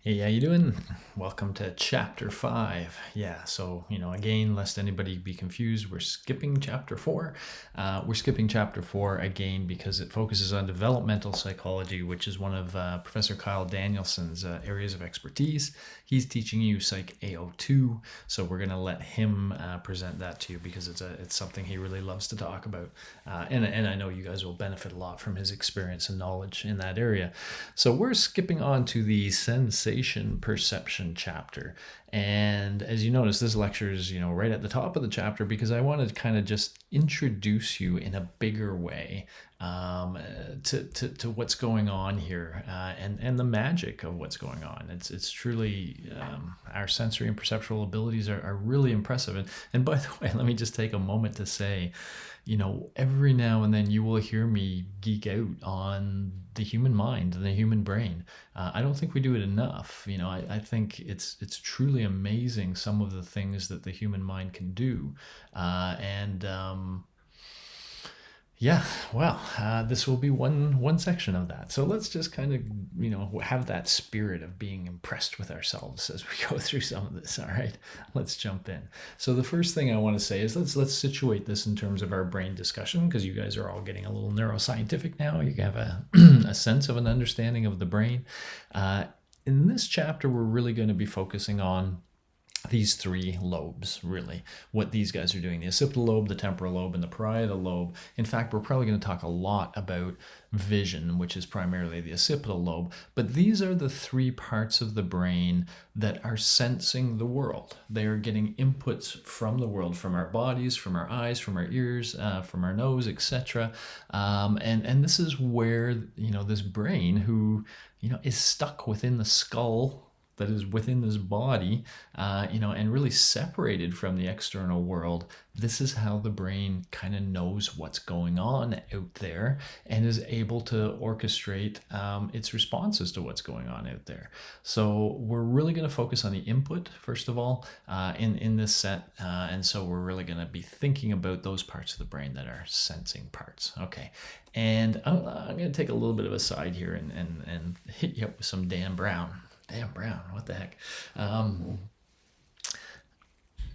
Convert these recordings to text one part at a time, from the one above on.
Hey, how you doing? Welcome to chapter 5. Yeah, so, again, lest anybody be confused, we're skipping chapter 4. We're skipping chapter 4 again because it focuses on developmental psychology, which is one of Professor Kyle Danielson's areas of expertise. He's teaching you Psych AO2, so we're going to let him present that to you because it's something he really loves to talk about. And I know you guys will benefit a lot from his experience and knowledge in that area. So we're skipping on to the sensation perception chapter. And as you notice, this lecture is, right at the top of the chapter because I wanted to kind of just introduce you in a bigger way to what's going on here and the magic of what's going on. It's truly our sensory and perceptual abilities are really impressive. And by the way, let me just take a moment to say, every now and then you will hear me geek out on the human mind and the human brain. I don't think we do it enough. I think it's truly amazing some of the things that the human mind can do. Yeah, well, this will be one section of that. So let's just kind of, have that spirit of being impressed with ourselves as we go through some of this. All right, let's jump in. So the first thing I want to say is let's situate this in terms of our brain discussion because you guys are all getting a little neuroscientific now. You have a sense of an understanding of the brain. In this chapter, we're really going to be focusing on these three lobes, really, what these guys are doing, the occipital lobe, the temporal lobe, and the parietal lobe. In fact, we're probably going to talk a lot about vision, which is primarily the occipital lobe, but these are the three parts of the brain that are sensing the world. They are getting inputs from the world, from our bodies, from our eyes, from our ears, from our nose, etc. And this is where, this brain who, is stuck within the skull that is within this body, and really separated from the external world. This is how the brain kind of knows what's going on out there and is able to orchestrate its responses to what's going on out there. So we're really going to focus on the input, first of all, in this set. And so we're really going to be thinking about those parts of the brain that are sensing parts. Okay. And I'm going to take a little bit of a side here and hit you up with some Dan Brown. Dan Brown, what the heck?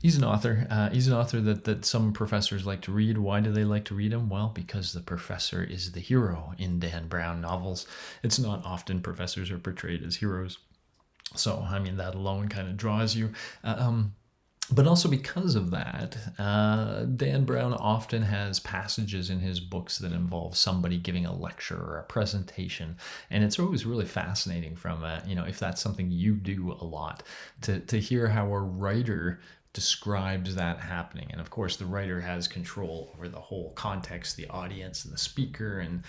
He's an author. He's an author that some professors like to read. Why do they like to read him? Well, because the professor is the hero in Dan Brown novels. It's not often professors are portrayed as heroes. So, that alone kind of draws you. But also because of that, Dan Brown often has passages in his books that involve somebody giving a lecture or a presentation. And it's always really fascinating from, if that's something you do a lot, to hear how a writer describes that happening. And of course, the writer has control over the whole context, the audience, and the speaker, and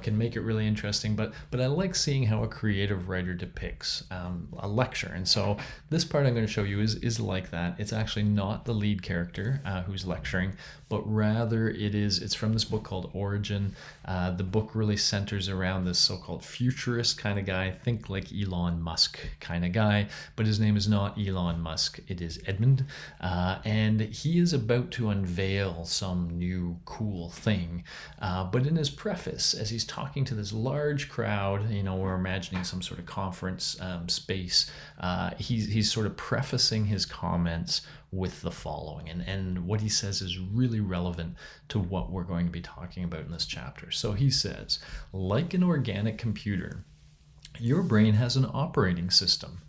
can make it really interesting. But I like seeing how a creative writer depicts a lecture. And so this part I'm going to show you is like that. It's actually not the lead character who's lecturing, but rather it's from this book called Origin. The book really centers around this so-called futurist kind of guy, think like Elon Musk kind of guy, but his name is not Elon Musk, it is Edmund. And he is about to unveil some new cool thing. But in his preface, as he's talking to this large crowd, we're imagining some sort of conference space, he's sort of prefacing his comments with the following. And what he says is really relevant to what we're going to be talking about in this chapter. So he says, like an organic computer, your brain has an operating system,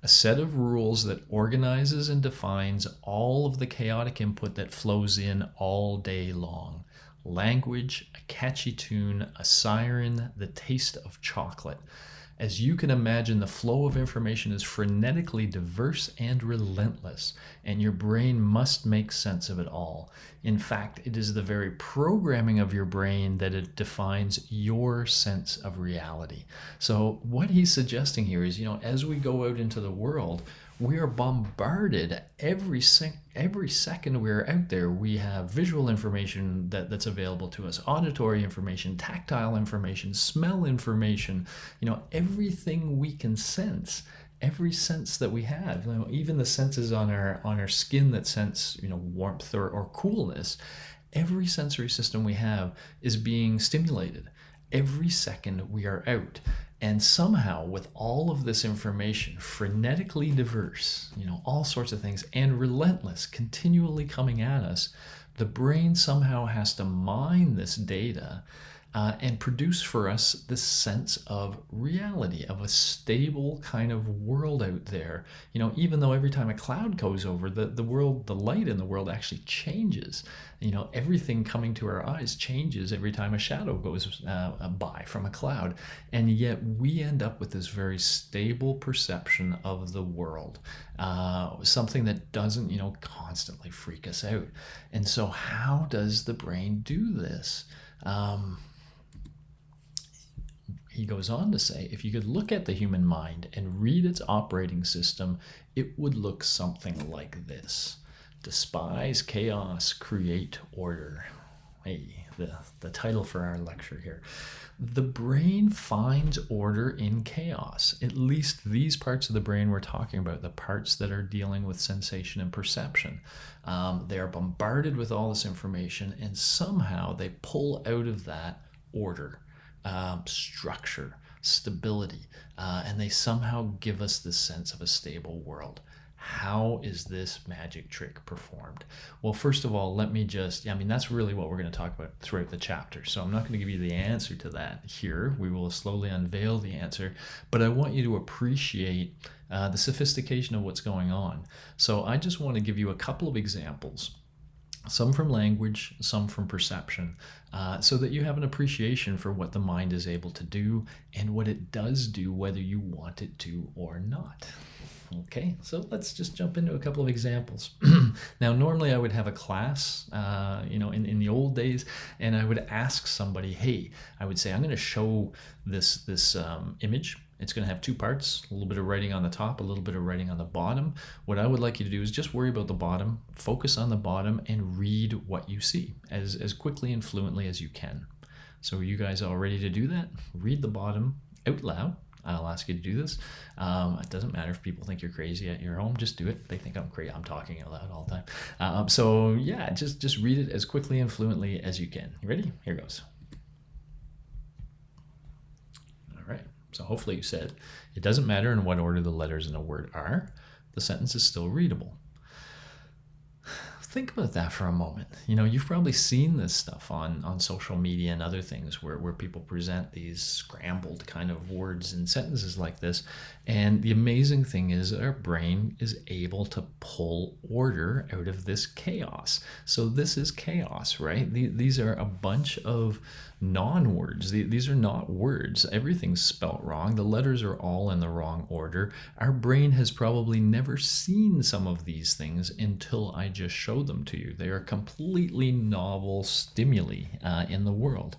a set of rules that organizes and defines all of the chaotic input that flows in all day long. Language, a catchy tune, a siren, the taste of chocolate. As you can imagine, the flow of information is frenetically diverse and relentless, and your brain must make sense of it all. In fact, it is the very programming of your brain that it defines your sense of reality. So what he's suggesting here is, as we go out into the world, we are bombarded every second we're out there. We have visual information that's available to us, auditory information, tactile information, smell information, everything we can sense, every sense that we have, even the senses on our skin that sense, warmth or coolness, every sensory system we have is being stimulated every second we are out. And somehow, with all of this information, frenetically diverse, all sorts of things, and relentless, continually coming at us, the brain somehow has to mine this data and produce for us this sense of reality, of a stable kind of world out there. Even though every time a cloud goes over, the world, the light in the world actually changes. Everything coming to our eyes changes every time a shadow goes by from a cloud. And yet we end up with this very stable perception of the world, something that doesn't, constantly freak us out. And so how does the brain do this? He goes on to say, if you could look at the human mind and read its operating system, it would look something like this. Despise chaos, create order. Hey, the title for our lecture here. The brain finds order in chaos. At least these parts of the brain we're talking about, the parts that are dealing with sensation and perception. They are bombarded with all this information, and somehow they pull out of that order, structure, stability, and they somehow give us this sense of a stable world. How is this magic trick performed? Well, first of all, let me that's really what we're going to talk about throughout the chapter. So I'm not going to give you the answer to that here. We will slowly unveil the answer, but I want you to appreciate the sophistication of what's going on. So I just want to give you a couple of examples, some from language, some from perception, so that you have an appreciation for what the mind is able to do and what it does do, whether you want it to or not. Okay, so let's just jump into a couple of examples. Now, normally I would have a class, in the old days, and I would ask somebody, hey, I would say, I'm going to show this image. It's going to have two parts, a little bit of writing on the top, a little bit of writing on the bottom. What I would like you to do is just worry about the bottom, focus on the bottom, and read what you see as quickly and fluently as you can. So are you guys all ready to do that? Read the bottom out loud. I'll ask you to do this. It doesn't matter if people think you're crazy at your home. Just do it. They think I'm crazy. I'm talking out loud all the time. So yeah, just read it as quickly and fluently as you can. You ready? Here goes. All right. So hopefully you said, it doesn't matter in what order the letters in a word are. The sentence is still readable. Think about that for a moment. You've probably seen this stuff on social media and other things where people present these scrambled kind of words and sentences like this. And the amazing thing is our brain is able to pull order out of this chaos. So this is chaos, right? These are a bunch of non-words. These are not words. Everything's spelt wrong. The letters are all in the wrong order. Our brain has probably never seen some of these things until I just showed them to you. They are completely novel stimuli in the world.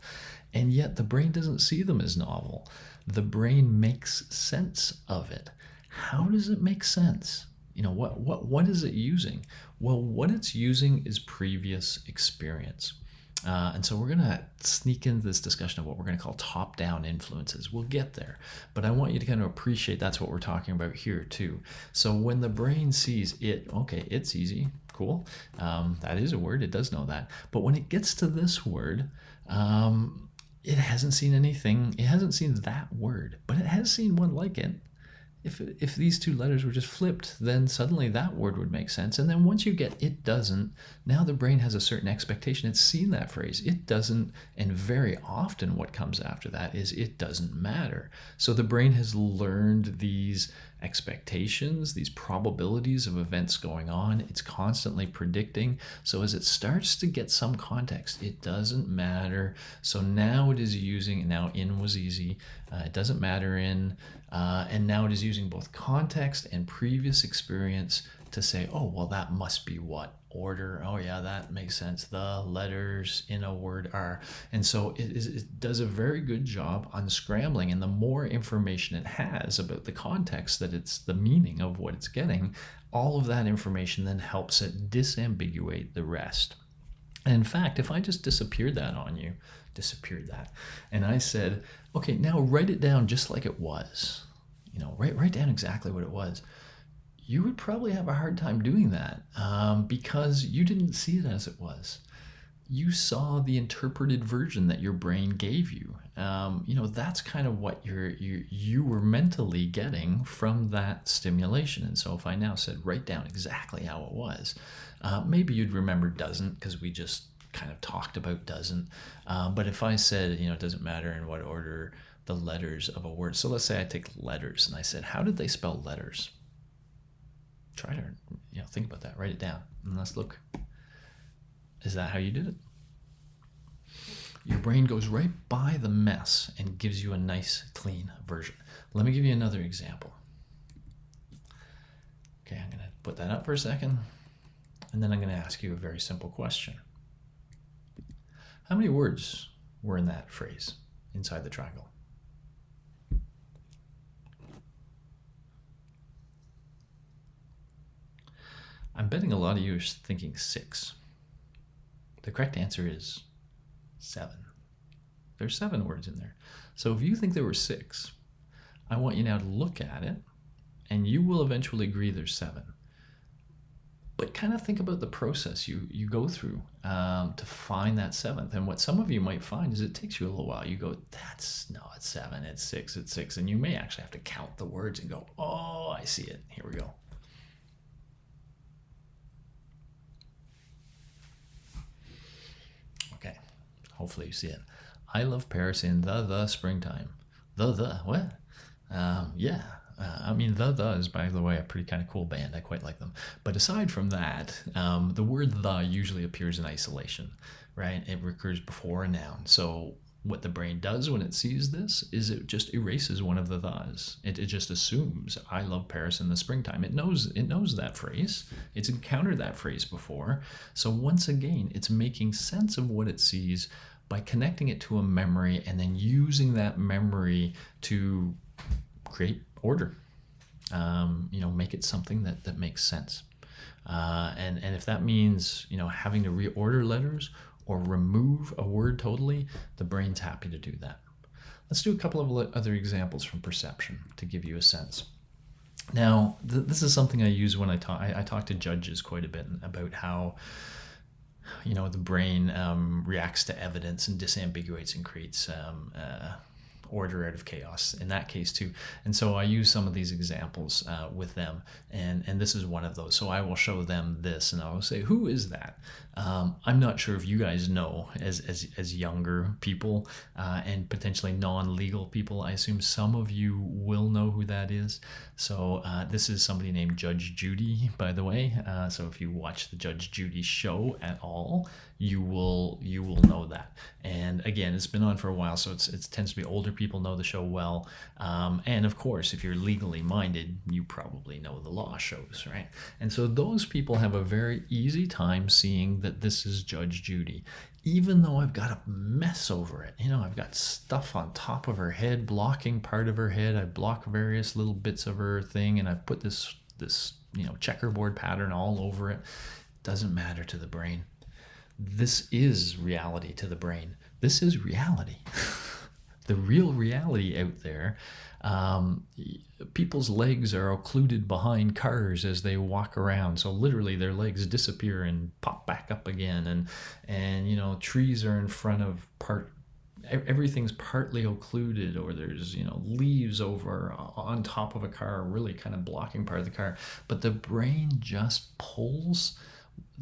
And yet the brain doesn't see them as novel. The brain makes sense of it. How does it make sense? What is it using? Well, what it's using is previous experience. And so we're going to sneak into this discussion of what we're going to call top-down influences. We'll get there, but I want you to kind of appreciate that's what we're talking about here too. So when the brain sees it, okay, it's easy, cool. That is a word, it does know that. But when it gets to this word, it hasn't seen anything, it hasn't seen that word, but it has seen one like it. If these two letters were just flipped, then suddenly that word would make sense. And then once you get it doesn't, now the brain has a certain expectation. It's seen that phrase. It doesn't, and very often what comes after that is it doesn't matter. So the brain has learned these expectations, these probabilities of events going on. It's constantly predicting. So as it starts to get some context, it doesn't matter. So now it is using, now in was easy, it doesn't matter in, and now it is using both context and previous experience to say, oh, well, that must be what? Order. Oh, yeah, that makes sense. The letters in a word are. And so it does a very good job unscrambling. And the more information it has about the context, that it's the meaning of what it's getting, all of that information then helps it disambiguate the rest. And in fact, if I just disappeared that on you, and I said, okay, now write it down just like it was, write down exactly what it was, you would probably have a hard time doing that because you didn't see it as it was. you saw the interpreted version that your brain gave you. That's kind of what you were mentally getting from that stimulation. And so if I now said, write down exactly how it was, maybe you'd remember doesn't, because we just kind of talked about doesn't. But if I said, it doesn't matter in what order the letters of a word. So let's say I take letters and I said, how did they spell letters? Try to, think about that. Write it down and let's look. Is that how you did it? Your brain goes right by the mess and gives you a nice, clean version. Let me give you another example. Okay, I'm going to put that up for a second, and then I'm going to ask you a very simple question. How many words were in that phrase inside the triangle? I'm betting a lot of you are thinking 6. The correct answer is 7. There's 7 words in there. So if you think there were 6, I want you now to look at it, and you will eventually agree there's 7. But kind of think about the process you go through to find that 7th. And what some of you might find is it takes you a little while. You go, it's 7, it's 6, it's 6. And you may actually have to count the words and go, oh, I see it. Here we go. Okay, hopefully you see it. I love Paris in the springtime. What? Yeah. The is, by the way, a pretty kind of cool band. I quite like them. But aside from that, the word the usually appears in isolation, right? It recurs before a noun. So what the brain does when it sees this is it just erases one of the thes. It just assumes, I love Paris in the springtime. It knows that phrase. It's encountered that phrase before. So once again, it's making sense of what it sees by connecting it to a memory and then using that memory to create order, make it something that makes sense. And if that means, having to reorder letters or remove a word totally, the brain's happy to do that. Let's do a couple of other examples from perception to give you a sense. Now, this is something I use when I talk to judges quite a bit about how the brain reacts to evidence and disambiguates and creates order out of chaos in that case too. And so I use some of these examples with them, and this is one of those. So I will show them this and I will say, who is that? I'm not sure if you guys know as younger people and potentially non-legal people. I assume some of you will know who that is. So this is somebody named Judge Judy, by the way. So if you watch the Judge Judy show at all, you will know that. And again, it's been on for a while, so it tends to be older people know the show well. And of course, if you're legally minded, you probably know the law shows, right? And so those people have a very easy time seeing that this is Judge Judy. Even though I've got a mess over it, I've got stuff on top of her head, blocking part of her head. I block various little bits of her thing, and I put this checkerboard pattern all over it. Doesn't matter to the brain. This is reality to the brain. This is reality. The real reality out there. People's legs are occluded behind cars as they walk around. So literally their legs disappear and pop back up again. And trees are in front of everything's partly occluded, or there's leaves over on top of a car, really kind of blocking part of the car. But the brain just pulls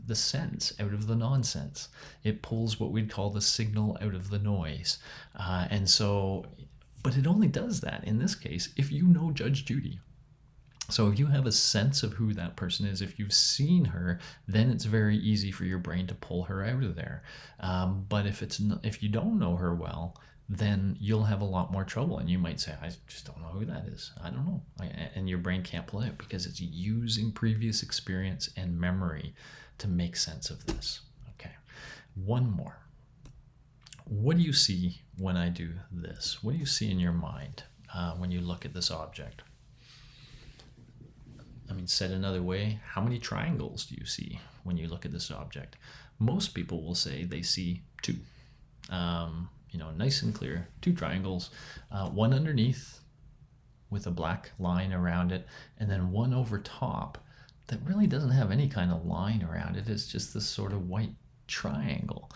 the sense out of the nonsense. It pulls what we'd call the signal out of the noise. But it only does that in this case if you know Judge Judy. So if you have a sense of who that person is, if you've seen her, then it's very easy for your brain to pull her out of there. But if you don't know her well, then you'll have a lot more trouble, and you might say, I just don't know who that is. I don't know. And your brain can't pull it out because it's using previous experience and memory to make sense of this. Okay, one more. What do you see when I do this? What do you see in your mind when you look at this object? Said another way, how many triangles do you see when you look at this object? Most people will say they see 2. Nice and clear, 2 triangles, one underneath with a black line around it, and then one over top that really doesn't have any kind of line around it. It's just this sort of white triangle.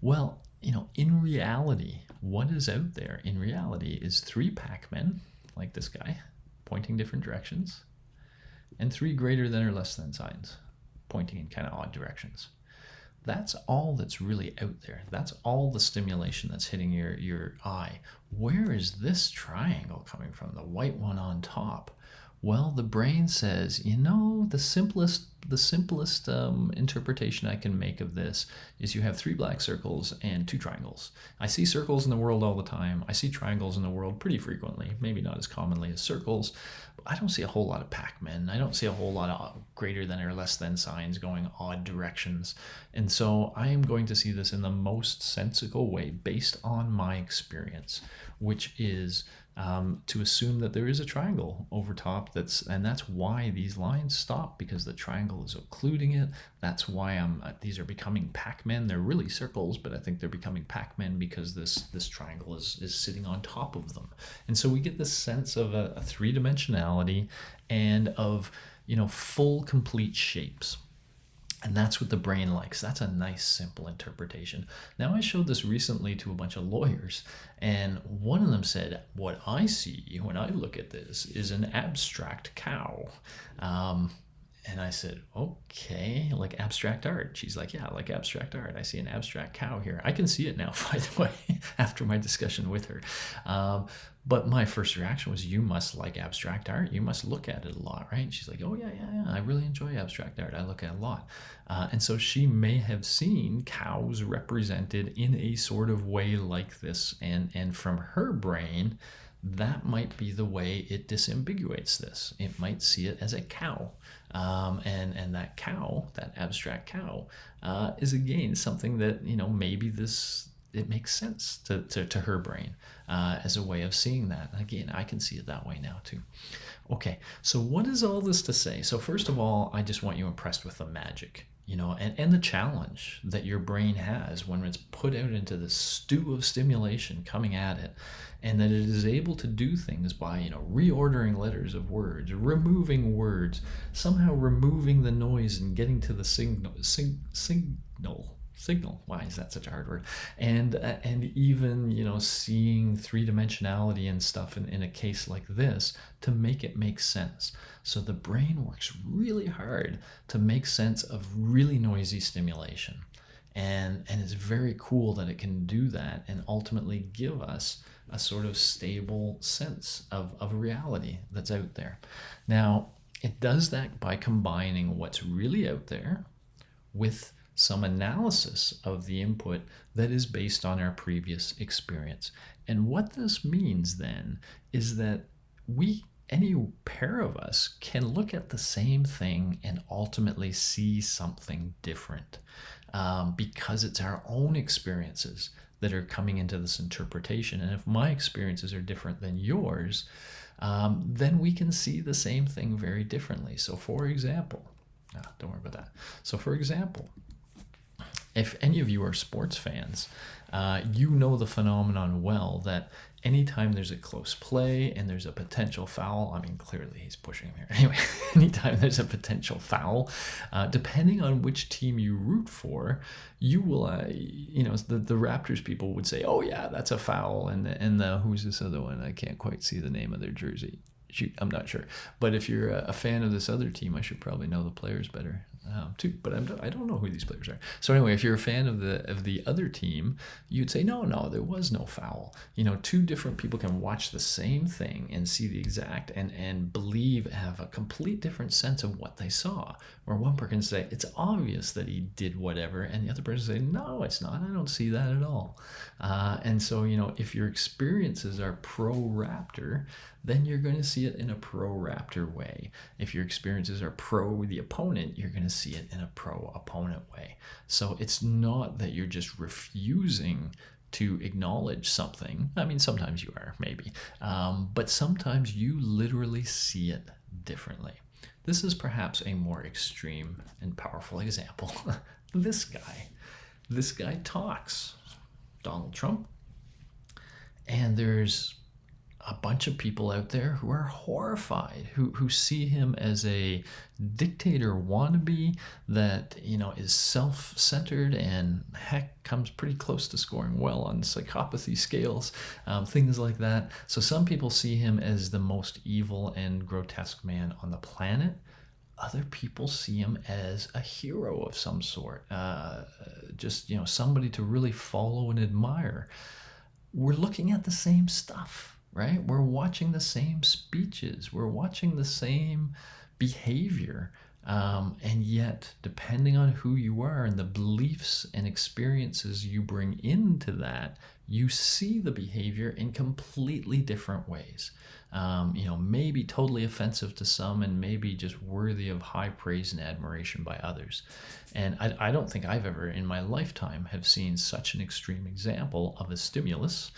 Well, in reality, what is out there in reality is 3 Pac-Men, like this guy, pointing different directions, and 3 greater than or less than signs, pointing in kind of odd directions. That's all that's really out there. That's all the stimulation that's hitting your eye. Where is this triangle coming from, the white one on top? Well, the brain says, the simplest interpretation I can make of this is you have 3 black circles and 2 triangles. I see circles in the world all the time. I see triangles in the world pretty frequently, maybe not as commonly as circles. But I don't see a whole lot of Pac-Men. I don't see a whole lot of greater than or less than signs going odd directions. And so I am going to see this in the most sensical way based on my experience, which is to assume that there is a triangle over top, and that's why these lines stop, because the triangle is occluding it. That's why these are becoming Pac-Men. They're really circles, but I think they're becoming Pac-Men because this triangle is sitting on top of them. And so we get this sense of a 3-dimensionality and of full complete shapes. And that's what the brain likes. That's a nice, simple interpretation. Now, I showed this recently to a bunch of lawyers, and one of them said, what I see when I look at this is an abstract cow. And I said, okay, like abstract art. She's like, yeah, like abstract art. I see an abstract cow here. I can see it now, by the way, after my discussion with her. But my first reaction was, you must like abstract art. You must look at it a lot, right? And she's like, oh, yeah. I really enjoy abstract art. I look at it a lot. And so she may have seen cows represented in a sort of way like this. And from her brain, that might be the way it disambiguates this. It might see it as a cow. And that cow, that abstract cow, is again something that, maybe it makes sense to her brain as a way of seeing that. Again, I can see it that way now too. Okay, so what is all this to say? So first of all, I just want you impressed with the magic, and the challenge that your brain has when it's put out into this stew of stimulation coming at it, and that it is able to do things by, reordering letters of words, removing words, somehow removing the noise and getting to the signal. Why is that such a hard word? And even seeing 3-dimensionality and stuff in a case like this to make it make sense. So the brain works really hard to make sense of really noisy stimulation, and it's very cool that it can do that and ultimately give us a sort of stable sense of reality that's out there. Now, it does that by combining what's really out there with some analysis of the input that is based on our previous experience. And what this means then is that any pair of us can look at the same thing and ultimately see something different, because it's our own experiences that are coming into this interpretation. And if my experiences are different than yours, then we can see the same thing very differently. So for example, don't worry about that. So for example, if any of you are sports fans, you know the phenomenon well that anytime there's a close play and there's a potential foul, clearly he's pushing him here. Anyway, anytime there's a potential foul, depending on which team you root for, you will, the Raptors people would say, oh yeah, that's a foul. And the who's this other one? I can't quite see the name of their jersey. Shoot, I'm not sure. But if you're a fan of this other team, I should probably know the players better too. But I don't know who these players are. So anyway, if you're a fan of the other team, you'd say, no, there was no foul. 2 different people can watch the same thing and see the exact and have a complete different sense of what they saw. Where one person can say, it's obvious that he did whatever, and the other person say, no, it's not. I don't see that at all. And so, if your experiences are pro-Raptor, then you're going to see it in a pro-Raptor way. If your experiences are pro the opponent, you're going to see it in a pro-opponent way. So it's not that you're just refusing to acknowledge something. Sometimes you are, maybe. But sometimes you literally see it differently. This is perhaps a more extreme and powerful example. This guy talks, Donald Trump, and there's a bunch of people out there who are horrified, who see him as a dictator wannabe that, is self-centered and heck comes pretty close to scoring well on psychopathy scales, things like that. So some people see him as the most evil and grotesque man on the planet. Other people see him as a hero of some sort, just somebody to really follow and admire. We're looking at the same stuff, right? We're watching the same speeches. We're watching the same behavior. And yet, depending on who you are and the beliefs and experiences you bring into that, you see the behavior in completely different ways. Maybe totally offensive to some and maybe just worthy of high praise and admiration by others. And I don't think I've ever in my lifetime have seen such an extreme example of a stimulus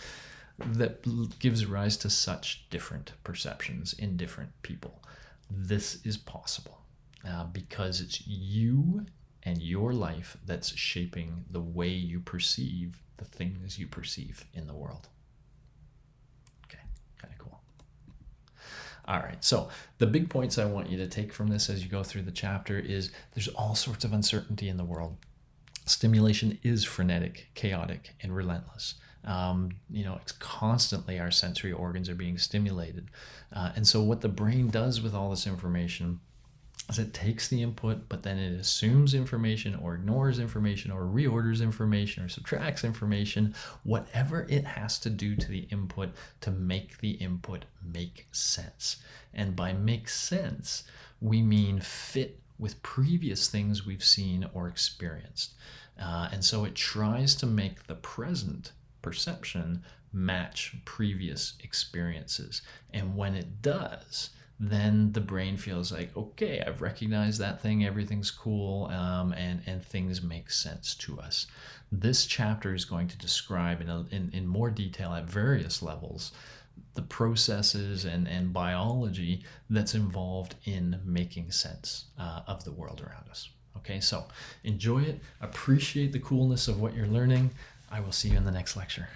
that gives rise to such different perceptions in different people. This is possible because it's you and your life that's shaping the way you perceive the things you perceive in the world. Okay, kind of cool. All right, so the big points I want you to take from this as you go through the chapter is there's all sorts of uncertainty in the world. Stimulation is frenetic, chaotic, and relentless. It's constantly our sensory organs are being stimulated. And so what the brain does with all this information is it takes the input, but then it assumes information or ignores information or reorders information or subtracts information, whatever it has to do to the input to make the input make sense. And by make sense, we mean fit with previous things we've seen or experienced. And so it tries to make the present perception match previous experiences. And when it does, then the brain feels like, okay, I've recognized that thing, everything's cool, and things make sense to us. This chapter is going to describe in more detail at various levels the processes and biology that's involved in making sense of the world around us. Okay, so enjoy it, appreciate the coolness of what you're learning. I will see you in the next lecture.